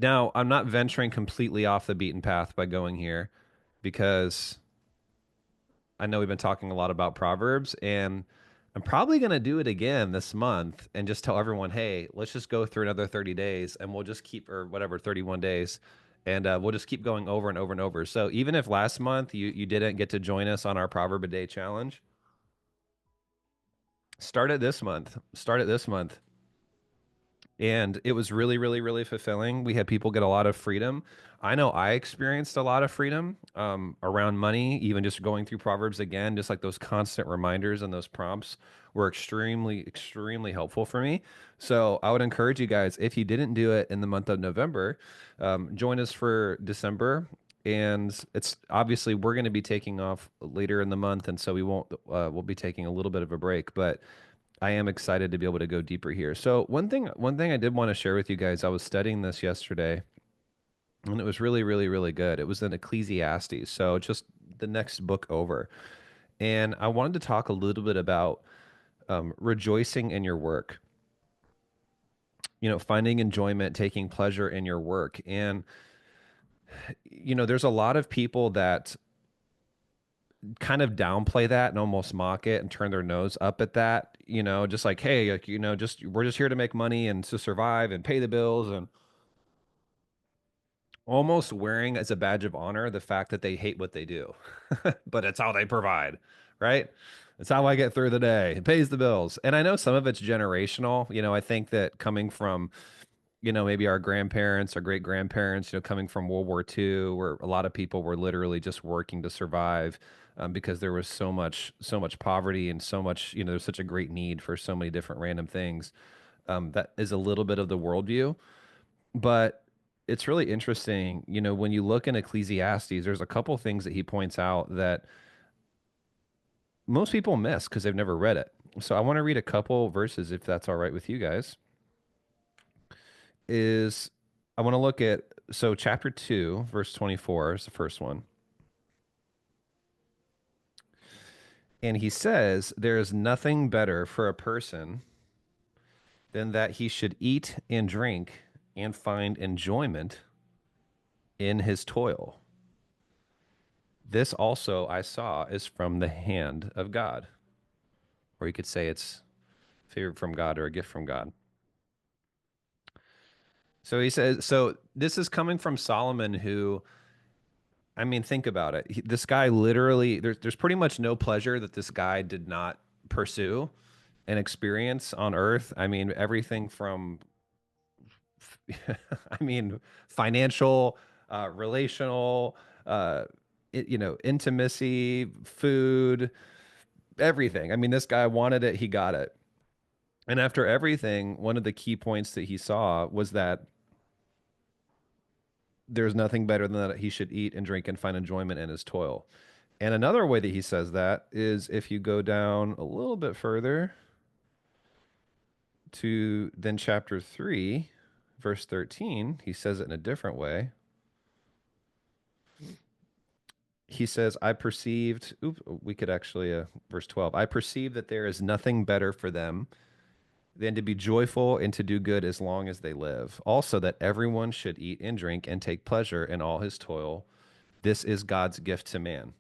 Now, I'm not venturing completely off the beaten path by going here because I know we've been talking a lot about Proverbs, and I'm probably going to do it again this month and just tell everyone, hey, let's just go through another 30 days and we'll just keep, or whatever, 31 days, and we'll just keep going over and over and over. So even if last month you didn't get to join us on our Proverb a Day challenge, start it this month. Start it this month. And it was really, really, really fulfilling. We had people get a lot of freedom. I know I experienced a lot of freedom around money, even just going through Proverbs again, just like those constant reminders and those prompts were extremely, extremely helpful for me. So I would encourage you guys, if you didn't do it in the month of November, join us for December. And it's obviously we're going to be taking off later in the month, and so we won't. We'll be taking a little bit of a break, but I am excited to be able to go deeper here. So one thing I did want to share with you guys, I was studying this yesterday, and it was really, really, really good. It was in Ecclesiastes, so just the next book over. And I wanted to talk a little bit about rejoicing in your work. Finding enjoyment, taking pleasure in your work. And there's a lot of people that kind of downplay that and almost mock it and turn their nose up at that, just like, hey, like, just we're just here to make money and to survive and pay the bills, and almost wearing as a badge of honor the fact that they hate what they do, but it's how they provide, right? It's how I get through the day. It pays the bills. And I know some of it's generational. I think that coming from, maybe our grandparents or great grandparents, coming from World War II, where a lot of people were literally just working to survive, because there was so much poverty and so much, there's such a great need for so many different random things. That is a little bit of the worldview. But it's really interesting, when you look in Ecclesiastes, there's a couple things that he points out that most people miss because they've never read it. So I want to read a couple verses if that's all right with you guys. Is I want to look at so chapter 2, verse 24 is the first one. And he says, there is nothing better for a person than that he should eat and drink and find enjoyment in his toil. This also I saw is from the hand of God. Or you could say it's favor from God or a gift from God. So he says, so this is coming from Solomon, who, I mean, think about it. This guy literally, there's pretty much no pleasure that this guy did not pursue and experience on earth. I mean, everything from, I mean, financial, relational, intimacy, food, everything. I mean, this guy wanted it, he got it. And after everything, one of the key points that he saw was that there's nothing better than that he should eat and drink and find enjoyment in his toil. And another way that he says that is if you go down a little bit further to then chapter 3, verse 13, he says it in a different way. He says, I perceived, we could actually, verse 12, I perceive that there is nothing better for them than to be joyful and to do good as long as they live. Also, that everyone should eat and drink and take pleasure in all his toil. This is God's gift to man.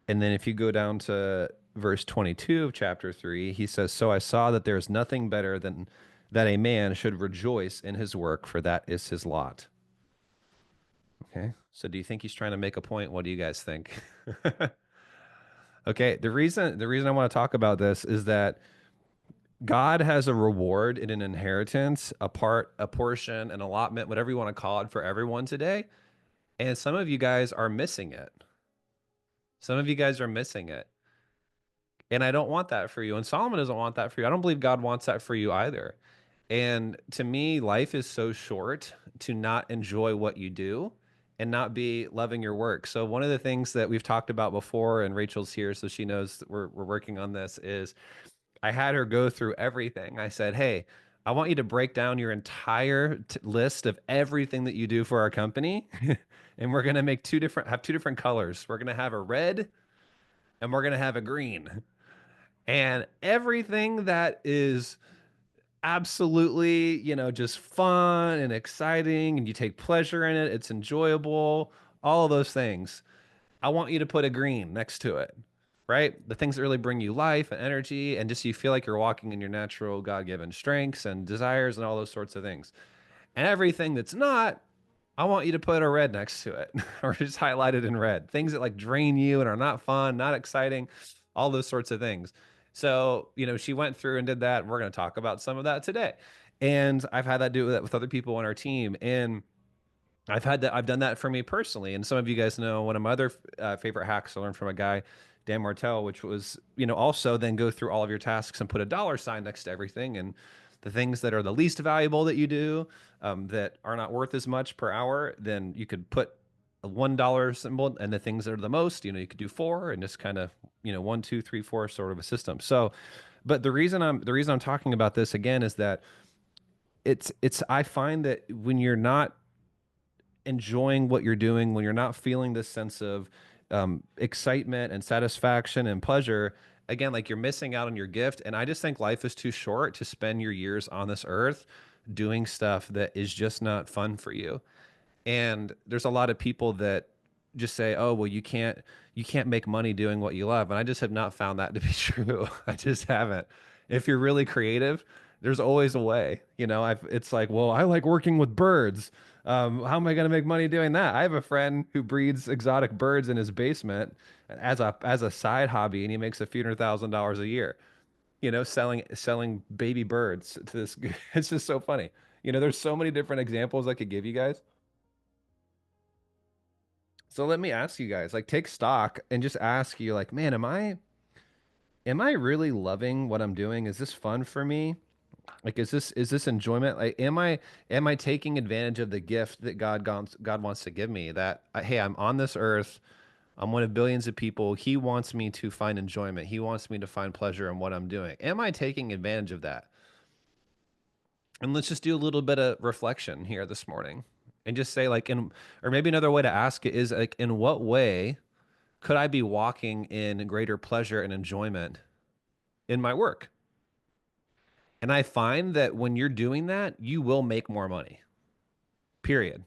And then if you go down to verse 22 of chapter 3, he says, so I saw that there is nothing better than that a man should rejoice in his work, for that is his lot. Okay. So do you think he's trying to make a point? What do you guys think? Okay. The reason I want to talk about this is that God has a reward and an inheritance, a portion, an allotment, whatever you want to call it, for everyone today. And some of you guys are missing it. Some of you guys are missing it. And I don't want that for you. And Solomon doesn't want that for you. I don't believe God wants that for you either. And to me, life is so short to not enjoy what you do and not be loving your work. So one of the things that we've talked about before, and Rachel's here, so she knows that we're working on this, is I had her go through everything. I said, hey, I want you to break down your entire list of everything that you do for our company. And we're going to have two different colors. We're going to have a red and we're going to have a green. And everything that is absolutely, just fun and exciting, and you take pleasure in it. It's enjoyable, all of those things. I want you to put a green next to it, right? The things that really bring you life and energy, and just you feel like you're walking in your natural God-given strengths and desires and all those sorts of things. And everything that's not, I want you to put a red next to it or just highlight it in red. Things that like drain you and are not fun, not exciting, all those sorts of things. So, she went through and did that. We're going to talk about some of that today. And I've had that do that with other people on our team. And I've done that for me personally. And some of you guys know one of my other favorite hacks I learned from a guy, Dan Martell, which was, also then go through all of your tasks and put a dollar sign next to everything. And the things that are the least valuable that you do, that are not worth as much per hour, then you could put a $1 symbol, and the things that are the most, you could do four, and just kind of, one, two, three, four sort of a system. So, but the reason I'm talking about this again is that I find that when you're not enjoying what you're doing, when you're not feeling this sense of excitement and satisfaction and pleasure, again, like you're missing out on your gift. And I just think life is too short to spend your years on this earth doing stuff that is just not fun for you. And there's a lot of people that just say, "Oh, well, you can't make money doing what you love." And I just have not found that to be true. I just haven't. If you're really creative, there's always a way. It's like, well, I like working with birds. How am I going to make money doing that? I have a friend who breeds exotic birds in his basement as a side hobby, and he makes a few $100,000 a year. Selling baby birds to this. It's just so funny. There's so many different examples I could give you guys. So let me ask you guys, like, take stock and just ask you, like, man, am I really loving what I'm doing? Is this fun for me? Like, is this enjoyment? Like, am I taking advantage of the gift that God wants to give me? That hey, I'm on this earth. I'm one of billions of people. He wants me to find enjoyment. He wants me to find pleasure in what I'm doing. Am I taking advantage of that? And let's just do a little bit of reflection here this morning, and just say, like, or maybe another way to ask it is, like, in what way could I be walking in greater pleasure and enjoyment in my work? And I find that when you're doing that, you will make more money, period.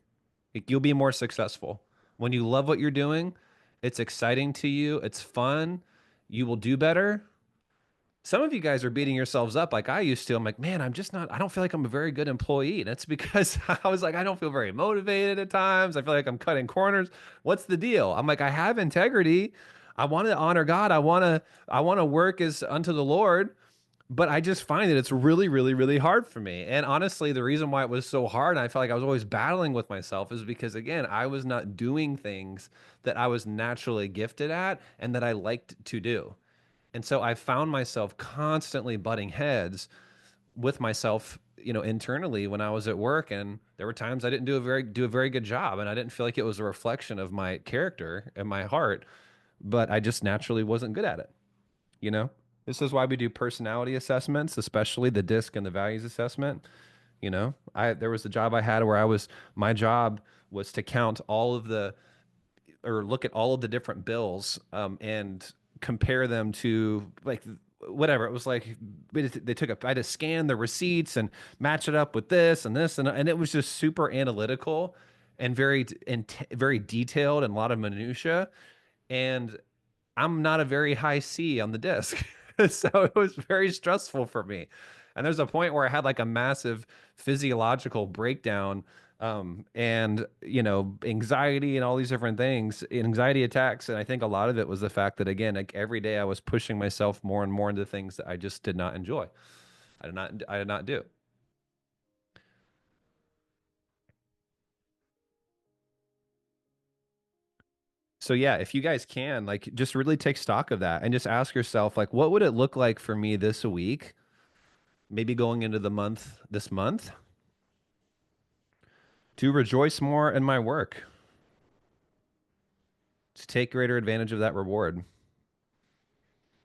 Like, you'll be more successful. When you love what you're doing, it's exciting to you, it's fun, you will do better. Some of you guys are beating yourselves up like I used to. I'm like, man, I don't feel like I'm a very good employee. And it's because I was like, I don't feel very motivated at times. I feel like I'm cutting corners. What's the deal? I'm like, I have integrity. I want to honor God. I want to work as unto the Lord, but I just find that it's really, really, really hard for me. And honestly, the reason why it was so hard, and I felt like I was always battling with myself, is because, again, I was not doing things that I was naturally gifted at and that I liked to do. And so I found myself constantly butting heads with myself, internally when I was at work. And there were times I didn't do a very good job, and I didn't feel like it was a reflection of my character and my heart, but I just naturally wasn't good at it, you know? This is why we do personality assessments, especially the DISC and the values assessment. There was a job I had where my job was to count all of the or look at all of the different bills, and compare them to, like, whatever it was. Like, they took I had to scan the receipts and match it up with this and this, and it was just super analytical and very detailed and a lot of minutia. And I'm not a very high C on the disc. So it was very stressful for me. And there's a point where I had like a massive physiological breakdown, and anxiety and all these different things, anxiety attacks. And I think a lot of it was the fact that, again, like, every day I was pushing myself more and more into things that I just did not enjoy. I did not do. So yeah, if you guys can, like, just really take stock of that and just ask yourself, like, what would it look like for me this week, maybe going into this month, to rejoice more in my work, to take greater advantage of that reward.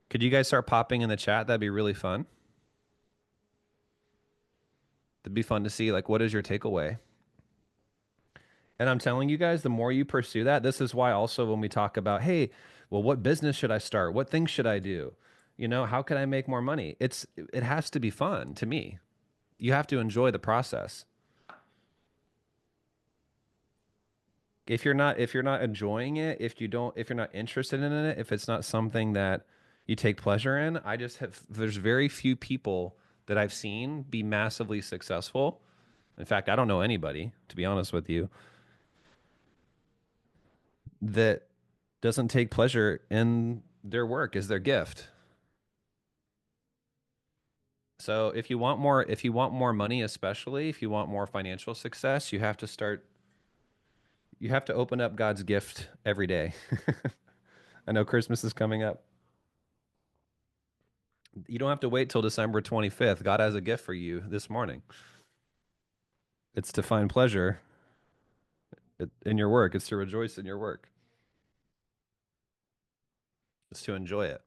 Could you guys start popping in the chat? That'd be really fun. It'd be fun to see, like, what is your takeaway? And I'm telling you guys, the more you pursue that, this is why also when we talk about, hey, well, what business should I start? What things should I do? How can I make more money? It has to be fun to me. you have to enjoy the process. If you're not enjoying it, if you're not interested in it, if it's not something that you take pleasure in, I just have there's very few people that I've seen be massively successful. In fact, I don't know anybody, to be honest with you, that doesn't take pleasure in their work as their gift. So if you want more money, especially if you want more financial success, you have to open up God's gift every day. I know Christmas is coming up. You don't have to wait till December 25th. God has a gift for you this morning. It's to find pleasure in your work. It's to rejoice in your work. It's to enjoy it.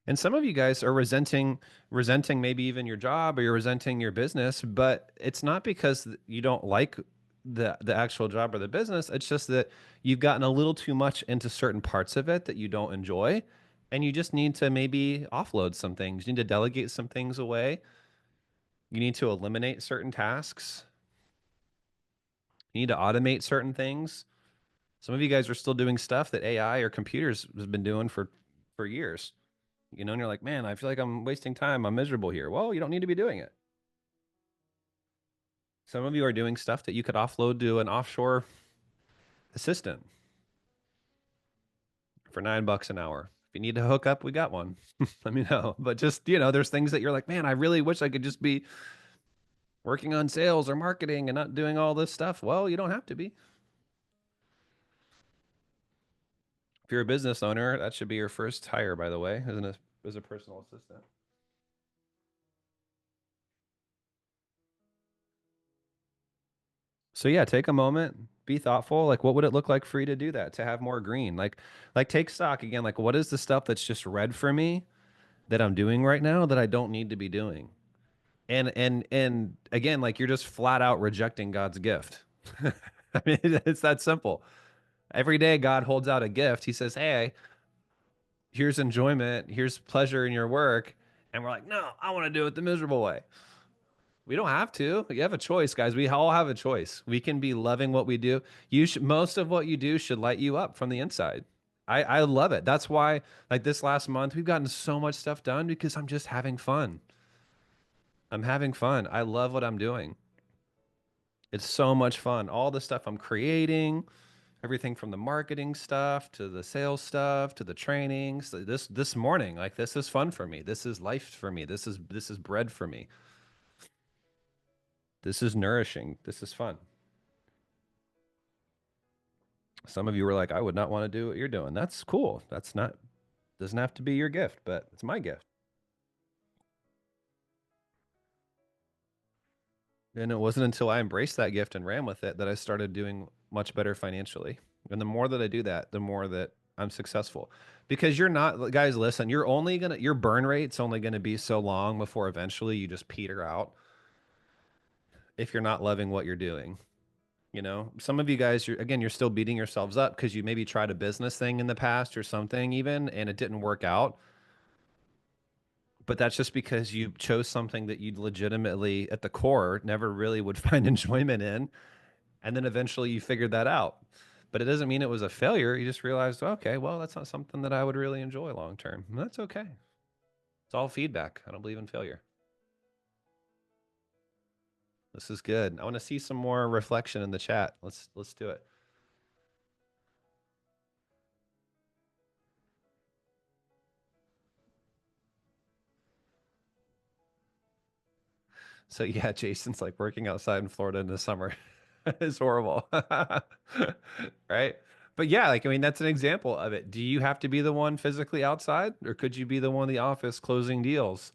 And some of you guys are resenting maybe even your job or you're resenting your business, but it's not because you don't like the actual job or the business. It's just that you've gotten a little too much into certain parts of it that you don't enjoy, and you just need to maybe offload some things. You need to delegate some things away. You need to eliminate certain tasks. You need to automate certain things. Some of you guys are still doing stuff that AI or computers has been doing for years. You know, and you're like, man, I feel like I'm wasting time. I'm miserable here. Well, you don't need to be doing it. Some of you are doing stuff that you could offload to an offshore assistant for $9 an hour. If you need to hook up, we got one. Let me know. But just, you know, there's things that you're like, man, I really wish I could just be working on sales or marketing and not doing all this stuff. Well, you don't have to be. If you're a business owner, that should be your first hire, by the way, isn't it? As a personal assistant. So yeah, take a moment, be thoughtful. Like, what would it look like for you to do that? To have more green? Like take stock again. Like, what is the stuff that's just red for me that I'm doing right now that I don't need to be doing? And again, like you're just flat out rejecting God's gift. I mean, it's that simple. Every day God holds out a gift. He says, "Hey, here's enjoyment, here's pleasure in your work." And we're like, "No, I want to do it the miserable way." We don't have to. You have a choice, guys. We all have a choice. We can be loving what we do. You should, most of what you do should light you up from the inside. I love it. That's why, like this last month, we've gotten so much stuff done because I'm just having fun. I'm having fun. I love what I'm doing. It's so much fun. All the stuff I'm creating, everything from the marketing stuff to the sales stuff to the trainings. This morning, like this is fun for me. This is life for me. This is bread for me. This is nourishing. This is fun. Some of you were like, I would not want to do what you're doing. That's cool. That's not doesn't have to be your gift, but it's my gift. And it wasn't until I embraced that gift and ran with it that I started doing much better financially. And the more that I do that, the more that I'm successful. Because you're not, guys, listen, your burn rate's only gonna be so long before eventually you just peter out if you're not loving what you're doing. You know, some of you guys, you're still beating yourselves up because you maybe tried a business thing in the past or something even, and it didn't work out. But that's just because you chose something that you legitimately, at the core, never really would find enjoyment in. And then eventually you figured that out. But it doesn't mean it was a failure. You just realized, okay, well, that's not something that I would really enjoy long term. That's okay. It's all feedback. I don't believe in failure. This is good. I want to see some more reflection in the chat. Let's do it. So yeah, Jason's like working outside in Florida in the summer is horrible. Right? But yeah, like I mean, that's an example of it. Do you have to be the one physically outside, or could you be the one in the office closing deals,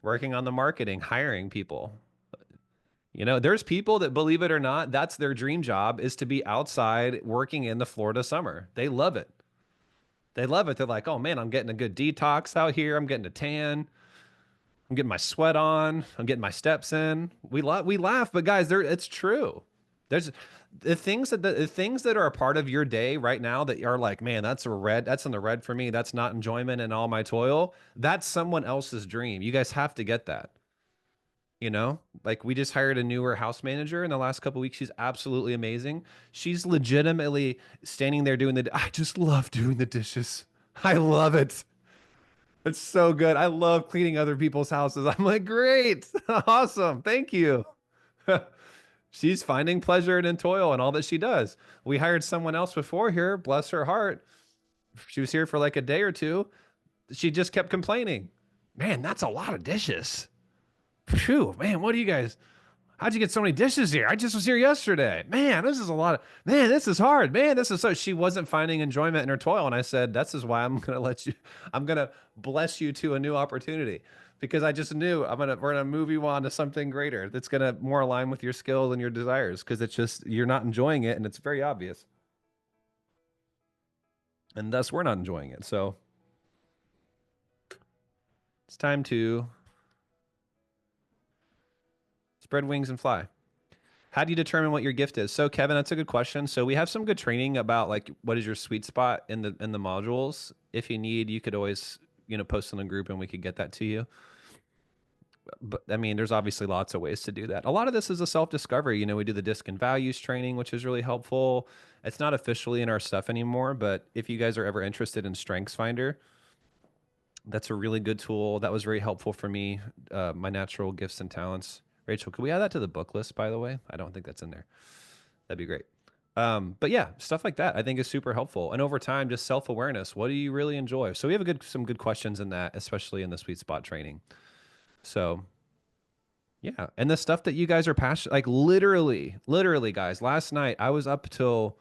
working on the marketing, hiring people? You know, there's people that believe it or not, that's their dream job is to be outside working in the Florida summer. They love it. They love it. They're like, oh man, I'm getting a good detox out here. I'm getting a tan. I'm getting my sweat on. I'm getting my steps in. We laugh, but guys, it's true. There's The things that are a part of your day right now that are like, man, that's in the red for me. That's not enjoyment and all my toil. That's someone else's dream. You guys have to get that. You know, like we just hired a newer house manager in the last couple weeks. She's absolutely amazing. She's legitimately standing there doing I just love doing the dishes. I love it. It's so good. I love cleaning other people's houses. I'm like, great. Awesome. Thank you. She's finding pleasure and in toil and all that she does. We hired someone else before here, bless her heart. She was here for like a day or two. She just kept complaining. Man, that's a lot of dishes. Phew, man, what do you guys? How'd you get so many dishes here? I just was here yesterday. Man, this is a lot of, man, this is hard. Man, this is so, she wasn't finding enjoyment in her toil. And I said, this is why I'm going to bless you to a new opportunity because I just knew we're going to move you on to something greater that's going to more align with your skills and your desires because it's just, you're not enjoying it and it's very obvious. And thus we're not enjoying it. So it's time to spread wings and fly. How do you determine what your gift is? So Kevin, that's a good question. So we have some good training about like what is your sweet spot in the modules. If you need, you could always, post in the group and we could get that to you. But I mean, there's obviously lots of ways to do that. A lot of this is a self-discovery. We do the disc and values training, which is really helpful. It's not officially in our stuff anymore, but if you guys are ever interested in Strengths Finder, that's a really good tool. That was very helpful for me, my natural gifts and talents. Rachel, could we add that to the book list, by the way? I don't think that's in there. That'd be great. But yeah, stuff like that I think is super helpful. And over time, just self-awareness. What do you really enjoy? So we have some good questions in that, especially in the sweet spot training. So yeah. And the stuff that you guys are passionate, like literally, guys, last night I was up till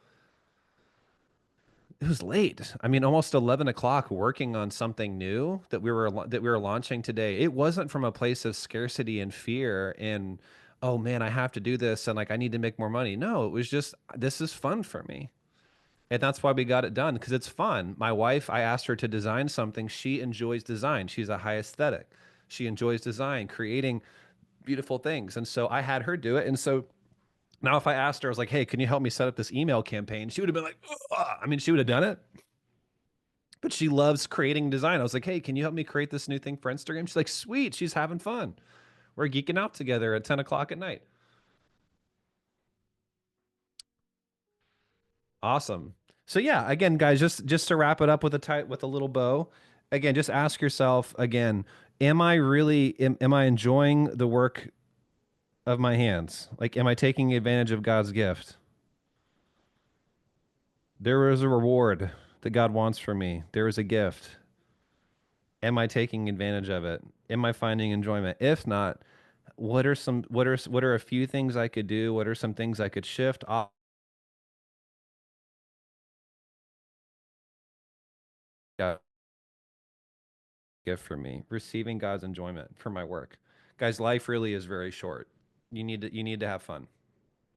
it was late. I mean, almost 11 o'clock working on something new that we were launching today. It wasn't from a place of scarcity and fear and, oh man, I have to do this and like I need to make more money. No, it was just this is fun for me. And that's why we got it done because it's fun. My wife, I asked her to design something. She enjoys design. She's a high aesthetic. She enjoys design, creating beautiful things. And so I had her do it. And so now if I asked her, I was like, hey, can you help me set up this email campaign? She would have been like, ugh. I mean, she would have done it, but she loves creating design. I was like, hey, can you help me create this new thing for Instagram? She's like, sweet. She's having fun. We're geeking out together at 10 o'clock at night. Awesome. So yeah, again, guys, just to wrap it up with a little bow, again, just ask yourself again, am I enjoying the work of my hands? Like, am I taking advantage of God's gift? There is a reward that God wants from me. There is a gift. Am I taking advantage of it? Am I finding enjoyment? If not, what are a few things I could do? What are some things I could shift off? God gift for me, receiving God's enjoyment for my work. Guys, life really is very short. You need to have fun.